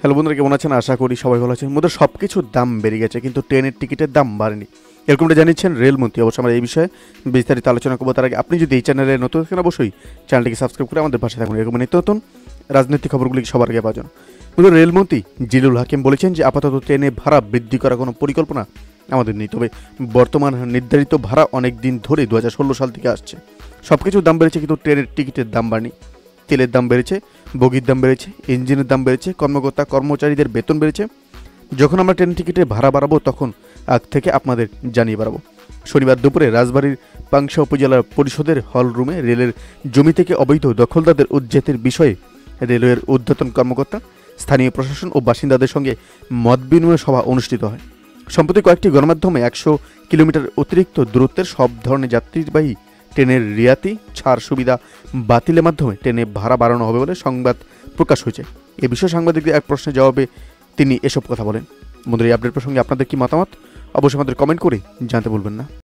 Hello বন্ধুরা, কেমন আছেন? আশা করি সবাই ভালো আছেন। মোদের সব কিছুর দাম বেড়ে গেছে, কিন্তু ট্রেনের টিকিটের দাম বাড়েনি, এরকমটা জানিয়েছেন রেলমন্ত্রী। অবশ্য আমরা এই বিষয়ে বিস্তারিত আলোচনা করবো। তার আগে আপনি যদি এই চ্যানেলে নতুন থাকেন, অবশ্যই চ্যানেলটিকে সাবস্ক্রাইব করে আমাদের পাশে থাকুন। এরকম নিত্য নতুন রাজনৈতিক খবরগুলি সবার আগে পাওয়ার জন্য। মোদের রেলমন্ত্রী জিলুল হাকিম বলেছেন যে আপাতত ট্রেনে ভাড়া বৃদ্ধি করার কোনো পরিকল্পনা আমাদের নেই। তবে বর্তমান নির্ধারিত ভাড়া অনেক দিন ধরে 2016 সাল থেকে আসছে। সব কিছুর দাম বেড়েছে, কিন্তু ট্রেনের টিকিটের দাম বাড়েনি। তেলের দাম বেড়েছে, বগির দাম বেড়েছে, ইঞ্জিনের দাম বেড়েছে, কর্মকর্তা কর্মচারীদের বেতন বেড়েছে। যখন আমরা ট্রেন টিকিটের ভাড়া বাড়াবো, তখন আগ থেকে আপনাদের জানিয়ে বাড়াবো। শনিবার দুপুরে রাজবাড়ীর পাংশা উপজেলা পরিষদের হল রুমে রেলের জমি থেকে অবৈধ দখলদারদের উচ্ছেদের বিষয়ে রেলওয়ের ঊর্ধ্বতন কর্মকর্তা, স্থানীয় প্রশাসন ও বাসিন্দাদের সঙ্গে মত বিনিময় সভা অনুষ্ঠিত হয়। সম্প্রতি কয়েকটি গণমাধ্যমে 100 কিলোমিটার অতিরিক্ত দূরত্বের সব ধরনের যাত্রীবাহী ট্রেনের রিয়াতি ছাড় সুবিধা বাতিলের মাধ্যমে ট্রেনে ভাড়া বাড়ানো হবে বলে সংবাদ প্রকাশ হয়েছে। এ বিষয়ে সাংবাদিকদের এক প্রশ্নের জবাবে তিনি এসব কথা বলেন। বন্ধুরা, এই আপডেট প্রসঙ্গে আপনাদের কি মতামত? অবশ্যই আমাদের কমেন্ট করে জানতে ভুলবেন না।